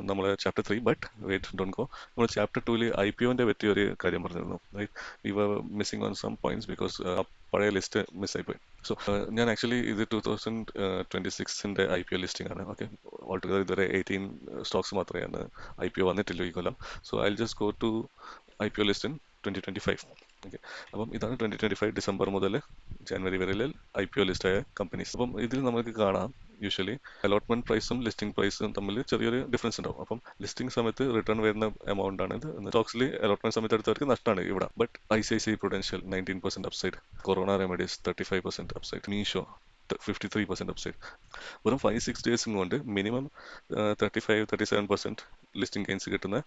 നമ്മളെ chapter 3. But wait, don't go. നമ്മൾ chapter 2 IPOന്റെ പറ്റി ഒരു കാര്യം പറഞ്ഞിരുന്നു, right? We were missing on some points because പഴയ ലിസ്റ്റ് മിസ്സായിപ്പോയി. സോ ഞാൻ ആക്ച്വലി ഇത് 2026ന്റെ IPO ലിസ്റ്റിംഗ് ആണ്. ഓക്കെ, ഓൾ ടുഗദർ ഇതുവരെ 18 സ്റ്റോക്സ് മാത്രമേ IPO വന്നിട്ടില്ല ഈ കൊല്ലം. So I will just go to IPO list in 2025. Okay, അപ്പം ഇതാണ് 2025 ഡിസംബർ മുതൽ ജനുവരി വരെയിലെ IPO ലിസ്റ്റായ കമ്പനീസ്. അപ്പം ഇതിൽ നമുക്ക് കാണാം യൂഷ്വലി അലോട്ട്മെന്റ് പ്രൈസും ലിസ്റ്റിംഗ് പ്രൈസും തമ്മിൽ ചെറിയൊരു ഡിഫറൻസ് ഉണ്ടാവും. അപ്പം ലിസ്റ്റിംഗ് സമയത്ത് റിട്ടേൺ വരുന്ന എമൗണ്ട് ആണ് ഇത്. സ്റ്റോക്സിൽ അലോട്ട്മെന്റ് സമയത്ത് എടുത്തവർക്ക് നഷ്ടമാണ് ഇവിടെ. But ICICI Prudential 19% upside, corona remedies 35% upside, Meesho 53% upside. വെറും 5-6 ഡേയ്സും കൊണ്ട് മിനിമം 35-37% ലിസ്റ്റിംഗ് ഗെയിൻസ് കിട്ടുന്ന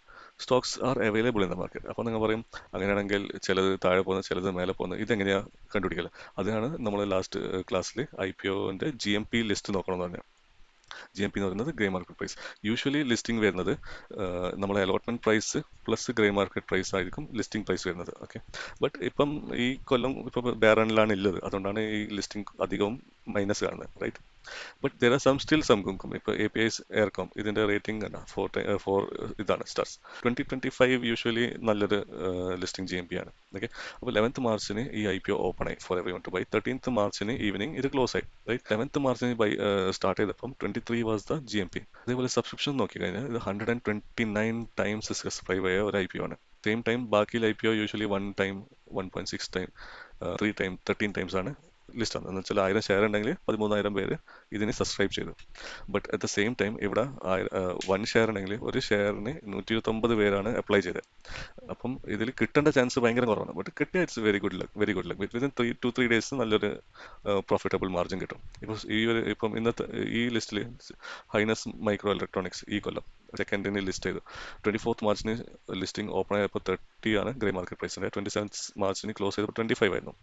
stocks are available in the market. അപ്പോൾ നിങ്ങൾ പറയും, അങ്ങനെയാണെങ്കിൽ ചിലത് താഴെ പോകുന്നത്, ചിലത് മേലെ പോകുന്നത്, ഇതെങ്ങനെയാണ് കണ്ടുപിടിക്കല്? അതാണ് നമ്മൾ ലാസ്റ്റ് ക്ലാസ്സിൽ IPOന്റെ GMP ലിസ്റ്റ് നോക്കണം എന്ന് പറഞ്ഞത്. GMP എന്ന് പറയുന്നത് grey market price. Usually listing വരുന്നത് നമ്മളെ allotment price plus grey market price ആയിരിക്കും ലിസ്റ്റിംഗ് പ്രൈസ് വരുന്നത്. ഓക്കെ, ബട്ട് ഇപ്പം ഈ കൊല്ലം ഇപ്പോൾ ബെയർ ഉള്ളത്, അതുകൊണ്ടാണ് ഈ ലിസ്റ്റിംഗ് അധികവും മൈനസ് കാണുന്നത്, right? But there are some കും. ഇപ്പോൾ APIs എയർകോം ഇതിന്റെ റേറ്റിംഗ് 4 ഇതാണ് സ്റ്റാർസ്. 2025 യൂഷ്വലി നല്ലൊരു ലിസ്റ്റിംഗ് GMP ആണ്. ഓക്കെ, അപ്പോൾ 11th മാർച്ചിന് ഈ IPO ഓപ്പൺ ആയി for every one to buy. 13th മാർച്ചിന് ഈവനിങ് ഇത് ക്ലോസ് ആയി, റൈറ്റ്? 11th മാർച്ചിന് സ്റ്റാർട്ട് ചെയ്തപ്പം 23 വാസ് ദ GMP. അതേപോലെ സബ്സ്ക്രിപ്ഷൻ നോക്കി കഴിഞ്ഞാൽ ഇത് 129 ടൈംസ് സബ്സ്ക്രൈബ് ആയ ഒരു IPO ആണ്. സെയിം ടൈം ബാക്കിയുള്ള IPO usually 1 time, 1.6 time, 3 time, 13 times ആണ് ലിസ്റ്റ് ആണ്. എന്ന് വെച്ചാൽ 1000 ഷെയർ ഉണ്ടെങ്കിൽ 13,000 പേര് ഇതിന് സബ്സ്ക്രൈബ് ചെയ്തു. But at the same time ഇവിടെ 1 ഷെയർ ഉണ്ടെങ്കിൽ ഒരു ഷെയറിന് 129 പേരാണ് അപ്ലൈ ചെയ്തത്. അപ്പം ഇതിൽ കിട്ടേണ്ട ചാൻസ് ഭയങ്കര കുറവാണ്. ബട്ട് കിട്ടിയ it's very good luck. Within 2-3 days നല്ലൊരു പ്രോഫിറ്റബിൾ മാർജിൻ കിട്ടും. ഇപ്പം ഇന്നത്തെ ഈ ലിസ്റ്റിൽ ഹൈനസ് മൈക്രോ ഇലക്ട്രോണിക്സ് ഈ കൊല്ലം സെക്കൻഡിന് ലിസ്റ്റ് ചെയ്തു. 24th മാർച്ചിന് ലിസ്റ്റിംഗ് ഓപ്പൺ ആയപ്പോൾ 30 ആണ് ഗ്രേ മാർക്കറ്റ് പ്രൈസിൻ്റെ. 27th മാർച്ചിന് ക്ലോസ് ചെയ്തപ്പോൾ 25 ആയിരുന്നു.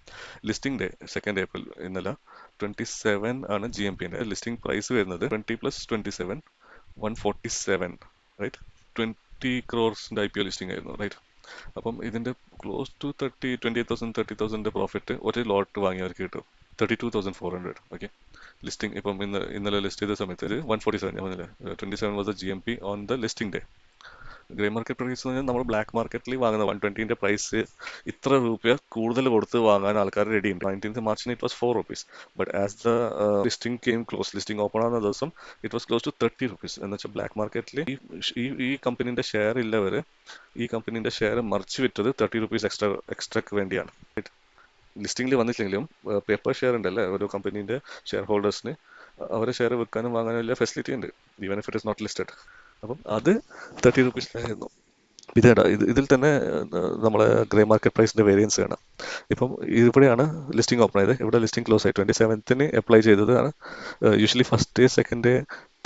ലിസ്റ്റിംഗ് ഡേ 2nd ഏപ്രിൽ ഇന്നലെ 27 ആണ് GMPൻ്റെ. ലിസ്റ്റിംഗ് പ്രൈസ് വരുന്നത് 20 + 27 147, റൈറ്റ്. 20 crores IPO ലിസ്റ്റിംഗ് ആയിരുന്നു, റൈറ്റ്. അപ്പം ഇതിന്റെ ക്ലോസ് ടു 28,000 30,000 പ്രോഫിറ്റ് ഒരു ലോട്ട് വാങ്ങിയവർക്ക് കിട്ടും. 32,400. ഓക്കെ. ലിസ്റ്റിംഗ് ഇപ്പം ഇന്നലെ ലിസ്റ്റ് ചെയ്ത സമയത്ത് ഇത് 147, ഞാൻ പറഞ്ഞില്ലേ 27 was the GMP on the listing day. Grey market price എന്ന് പറഞ്ഞാൽ നമ്മൾ ബ്ലാക്ക് മാർക്കറ്റിൽ വാങ്ങുന്ന 120ന്റെ പ്രൈസ് ഇത്ര രൂപ കൂടുതൽ കൊടുത്ത് വാങ്ങാൻ ആൾക്കാർ റെഡി ഉണ്ട്. 19th മാർച്ചിന് it was 4 rupees, but as the listing came close, listing open ആകുന്ന ദിവസം it was close to 30 rupees. എന്ന് വെച്ചാൽ ബ്ലാക്ക് മാർക്കറ്റിൽ ഈ കമ്പനീന്റെ ഷെയർ ഇല്ലവർ ഈ കമ്പനീന്റെ ഷെയർ മറിച്ച് വിറ്റത് 30 rupees എക്സ്ട്രാക്ക് വേണ്ടിയാണ്. ലിസ്റ്റിംഗിൽ വന്നില്ലെങ്കിലും പേപ്പർ ഷെയർ ഉണ്ടല്ലേ ഓരോ കമ്പനീന്റെ ഷെയർ ഹോൾഡേഴ്സിന്, അവരെ ഷെയർ വിൽക്കാനും വാങ്ങാനും എല്ലാ ഫെസിലിറ്റി ഉണ്ട്, even if it is not listed. അപ്പം അത് 30 rupees ഇതിൽ തന്നെ നമ്മളെ ഗ്രേ മാർക്കറ്റ് പ്രൈസിന്റെ വേരിയൻസ് കാണാം. ഇപ്പം ഇവിടെയാണ് ലിസ്റ്റിംഗ് ഓപ്പൺ ആയത്. ഇവിടെ ലിസ്റ്റിംഗ് ക്ലോസ് ആയി 27th അപ്ലൈ ചെയ്തതാണ്. Usually first day, second day,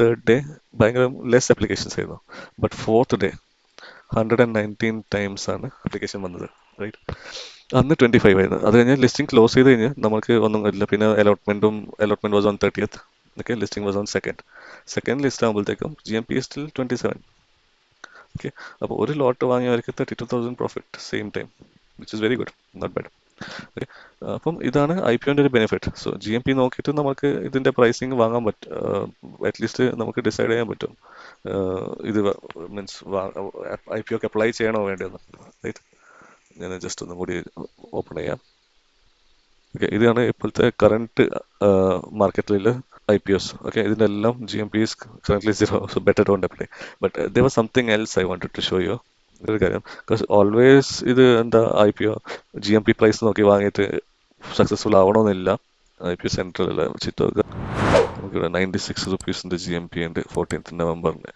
third day ഭയങ്കര ലെസ് ആപ്ലിക്കേഷൻസ് ആയിരുന്നു. ബട്ട് 4th ഡേ 119 times ആണ് ആപ്ലിക്കേഷൻ വന്നത്, റൈറ്റ്. അന്ന് 25 ആയിരുന്നു. അത് കഴിഞ്ഞ് ലിസ്റ്റിംഗ് ക്ലോസ് ചെയ്ത് കഴിഞ്ഞ് നമുക്ക് ഒന്നും ഇല്ല. പിന്നെ allotment was on 30th. Okay. Listing was on second list ആകുമ്പോഴത്തേക്കും GMP സ്റ്റിൽ 27. ഓക്കെ. അപ്പോൾ ഒരു ലോട്ട് വാങ്ങിയവർക്ക് 32,000 profit same time, which is very good, not bad. Okay. അപ്പം ഇതാണ് IPOന്റെ ഒരു ബെനിഫിറ്റ്. സോ GMP നോക്കിയിട്ട് നമുക്ക് ഇതിന്റെ പ്രൈസിങ് വാങ്ങാൻ പറ്റും. അറ്റ്ലീസ്റ്റ് നമുക്ക് ഡിസൈഡ് ചെയ്യാൻ പറ്റും ഇത് മീൻസ് IPO അപ്ലൈ ചെയ്യണോ വേണ്ടതെന്ന്, റൈറ്റ്. ഞാൻ ജസ്റ്റ് ഒന്നും കൂടി ഓപ്പൺ ചെയ്യാം. ഓക്കെ. ഇതാണ് ഇപ്പോഴത്തെ കറണ്ട് മാർക്കറ്റിലുള്ള IPOs. Okay, ഇതിന്റെ എല്ലാം GMP is currently 0, so better don't apply. But there was something else I wanted to show you. ഒരു കാര്യം, because always ഇത് എന്താ IPO GMP പ്രൈസ് നോക്കി വാങ്ങിയിട്ട് സക്സസ്ഫുൾ ആവണമെന്നില്ല. IPO സെൻട്രൽ വെച്ചിട്ട് നമുക്കിവിടെ 96 rupees GMP ഉണ്ട് 14th നവംബറിന്.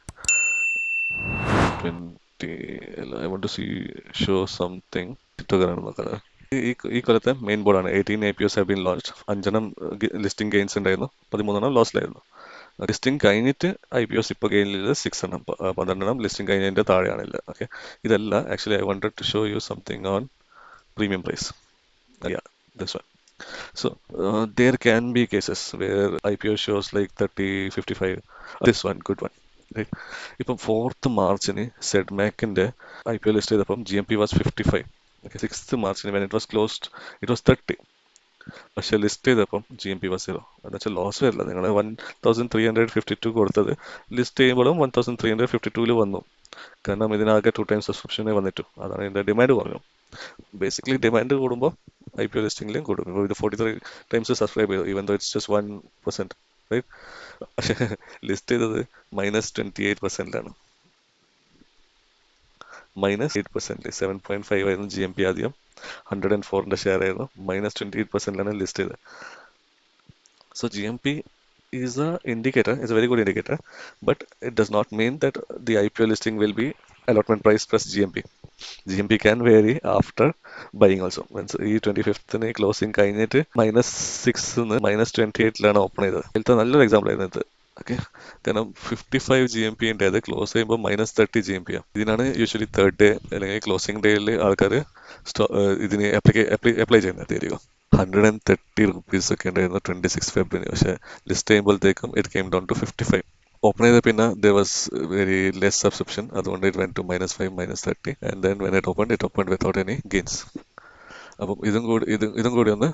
20 I want to show something. ചിത്രകരാണ് നോക്കുന്നത്. ഈ കൊല്ലത്തെ മെയിൻ ബോർഡാണ്. 18 IPOs have been launched. 5 listing gains ഉണ്ടായിരുന്നു, 13 ലോസിലായിരുന്നു. ലിസ്റ്റിംഗ് കഴിഞ്ഞിട്ട് IPOs ഇപ്പോൾ ഗെയിനിലുള്ളത് 6, 12 ലിസ്റ്റിംഗ് കഴിഞ്ഞതിന്റെ താഴെയാണില്ല. ഓക്കെ. ഇതല്ല actually I wanted to show you something on premium price. This one. So there can be cases where IPO shows like 30, 55. This one, good one. Right. ഇപ്പം 4th മാർച്ചിന് സെഡ്മാക്കിന്റെ IPO list ചെയ്തപ്പം GMP was 55. Okay. 6th മാർച്ചിന് when it was closed it was 30. പക്ഷെ list ചെയ്തപ്പം GMP was 0. എന്ന് വെച്ചാൽ loss വരില്ല. നിങ്ങൾ 1,352 കൊടുത്തത് list ചെയ്യുമ്പോഴും 1,352 വന്നു. കാരണം ഇതിനാകെ 2 times സബ്സ്ക്രിപ്ഷനെ വന്നിട്ടു. അതാണ് ഇതിന്റെ ഡിമാൻഡ് കുറഞ്ഞു. ബേസിക്കലി ഡിമാൻഡ് കൂടുമ്പോൾ IPO ലിസ്റ്റിംഗിലും കൂടും. ഇപ്പോൾ ഇത് 43 times സബ്സ്ക്രൈബ് ചെയ്തു, even though it's just 1%, right. പക്ഷെ ലിസ്റ്റ് ചെയ്തത് -28%ലാണ്. -8%, 7.5 ആയിരുന്നു GMP ആദ്യം. 104ന്റെ ഷെയർ ആയിരുന്നു. -28%ലാണ് ലിസ്റ്റ് ചെയ്തത്. So GMP is a indicator, it's a very good indicator, but it does not mean that the IPO listing will be allotment price plus GMP. GMP can vary after buying also. Means ഈ 25th closing കഴിഞ്ഞിട്ട് -6 -28ലാണ് open ചെയ്തത്. ഇതിലത്തെ നല്ലൊരു example ആയിരുന്നു ഇത്. Okay. കാരണം 55 GMP ഉണ്ട്, അത് ക്ലോസ് ചെയ്യുമ്പോൾ -30 GMP ആണ്. ഇതിനാണ് യൂഷ്വലി തേർഡ് ഡേ അല്ലെങ്കിൽ ക്ലോസിംഗ് ഡേയിൽ ആൾക്കാർ ഇതിന് അപ്ലൈ ചെയ്യുന്നത്. ആയിരിക്കും 130 rupees ഒക്കെ ഉണ്ടായിരുന്നു 26 February. പക്ഷെ ലിസ്റ്റ് ചെയ്യുമ്പോഴത്തേക്കും it came down to 55. Open ചെയ്ത പിന്നെ there was very less subscription, അതുകൊണ്ട് it went to -5, -30, and then when it opened without any gains. അപ്പം ഇതും കൂടി ഒന്ന്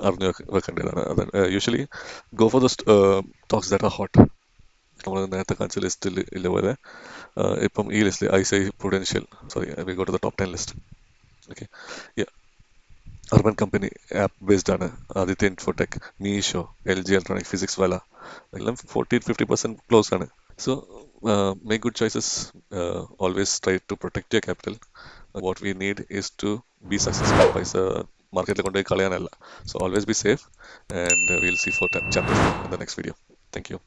അറിഞ്ഞു വെക്കേണ്ടതാണ്. അത് usually go for the stocks that are hot. നമ്മൾ നേരത്തെ കാണിച്ച ലിസ്റ്റിൽ ഇല്ല പോലെ ഇപ്പം ഈ ലിസ്റ്റിൽ ICICI Prudential, we go to the top 10 list. Okay. Yeah. Urban Company app based ആണ്. Aditya Infotech, Meesho, LG Electronic, Physics Wala എല്ലാം 40-50% ക്ലോസ് ആണ്. So make good choices. Always try to protect your capital. What we need is to be successful. പൈസ മാർക്കറ്റിൽ കൊണ്ടുപോയി കളയാനല്ല. So always be safe, and we'll see for chapter 4 in the next video. Thank you.